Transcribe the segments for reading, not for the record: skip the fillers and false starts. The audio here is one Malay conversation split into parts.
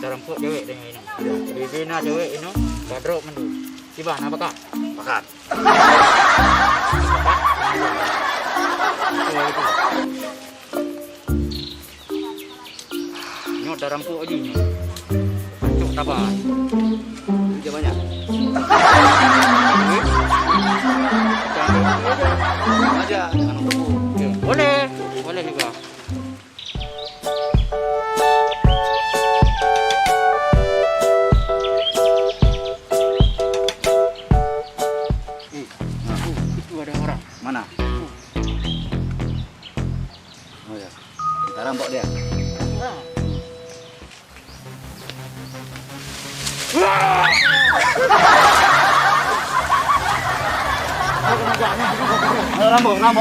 Rampok cewek dengan ini. Di bina cewek ini, badrok mendu. Tiba, apa kak? Makan. Ini ada rampok aja ni. Cuk tabah. Kerja banyak. Aja, jangan untuk. Boleh, boleh juga. Mana? Oh ya, kita rampok dia. Rampok. Anak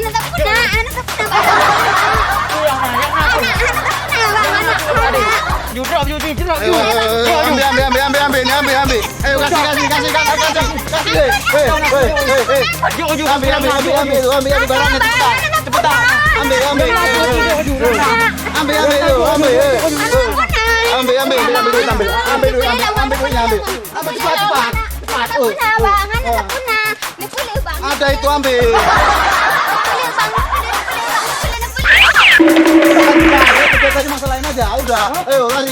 tak pernah. Ambil. Ayo kasih. Ambil barangnya cepetan. Ambil. Cepat. Ada itu ambil. Tadi masalahin aja, udah. Ayo lari.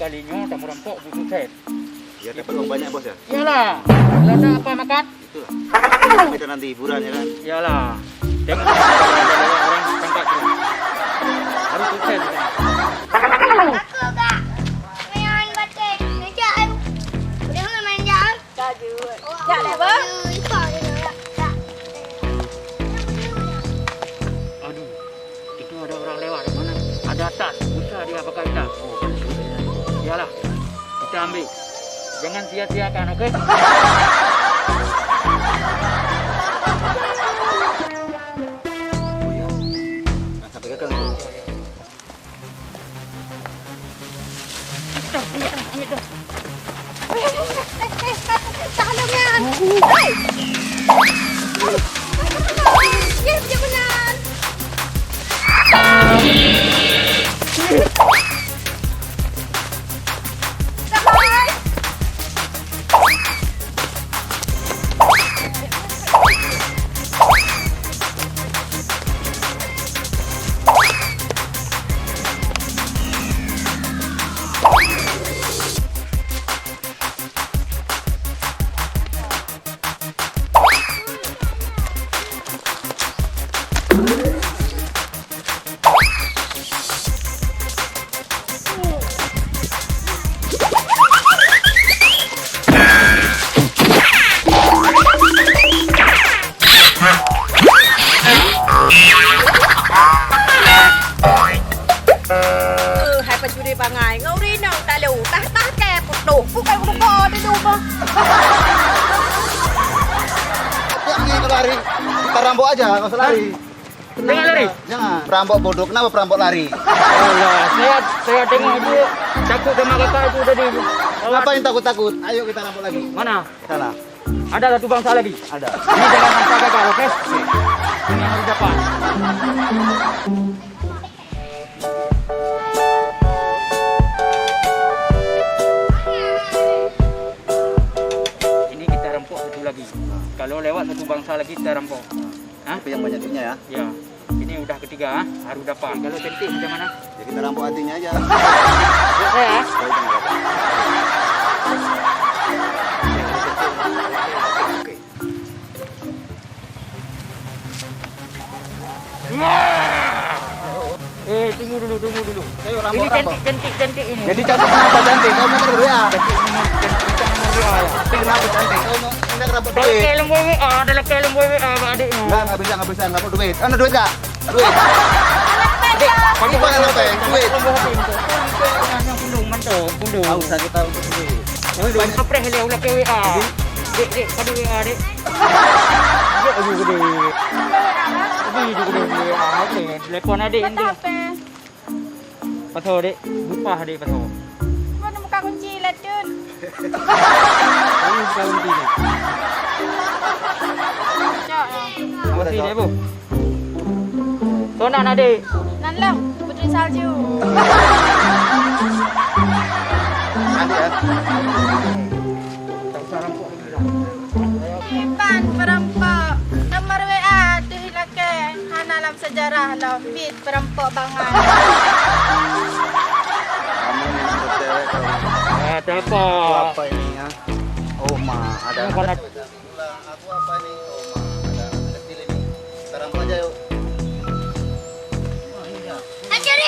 Kalinya tak merampok butuh set. Ya dapat uang banyak bos ya? Iyalah. Ada apa makan? Itulah. Kita nanti hiburan ya kan? Iyalah. Tengok orang tangkap tu. Harus sukses. Aku kak. Main batik. Ngejak. Dia nak main jam. Tajud. Jak lepas. Aduh. Itu ada orang lewat di mana? Ada atas. Usah dia pakai kita. Iyalah, kita ambil. Jangan sia-siakan, okey? Sampai ke kang. Tolongnya. Dia benar. Hai pencuri pangai. Ngau ri nang tak lu. Tah ke putu. Bukan putu di rumah. Jangan lari. Kita rampok aja, enggak usah lari. Jangan lari. Jangan. Perampok bodoh. Kenapa perampok lari? Allah, saya tengok itu takut sama kakak itu tadi. Ngapain takut-takut? Ayo kita rampok lagi. Mana? Kita lah. Ada satu bangsa lagi. Ada. Ini jangan sampai gagal, okey? Ini harus dapat. Ini kita rampok satu lagi. Kalau lewat satu bangsa lagi kita rampok. Hah? Tapi yang banyak duitnya ya. Ya. Ini udah ketiga, harus dapat. Kalau cantik macam mana? Ya kita rampok hatinya aja. Buat saya, Baik, jangan apa-apa. Oke. Wah! tunggu dulu. Ayo Ini rambut. cantik ini. Jadi cantik kenapa cantik? Kau mau nomor WA? Cantik ini cantik nomor WA ya. Cantik kenapa cantik? Kau mau minta rambut Dalam duit? kelem WA, dalam kelem WA adiknya. Enggak bisa, enggak mau duit. Anda duit enggak? Duit. Kamu Bukan apa yang duit. Yang pundung mantap, pundung. Tahu usah kita untuk duit. Banyak apa hele ulah ke WA. Dek, pada WA dek. Ya aduh gede. Ini juga gede WA dek. Telepon adik Mata ini. HP. Pasal dek, lupa dek pasal. Mana buka kunci ladun. Ini bukan kunci ni. Cak. Kunci dek bu. Sonan adik. Nan lah, putri salju. Nanti ya. Tak usah rampok lagi lah. Ipan perampok. Nomor WA dihilakan. Hana dalam sejarah lah. Bit perampok bangan. Kamu ni nombor cewek kau. Telepon. Apa ini ya? Oh ma, ada. Bukan ada. Aku apa nih? Oh ma, ada pilih nih. Sekarang aja yuk. Akhirnya.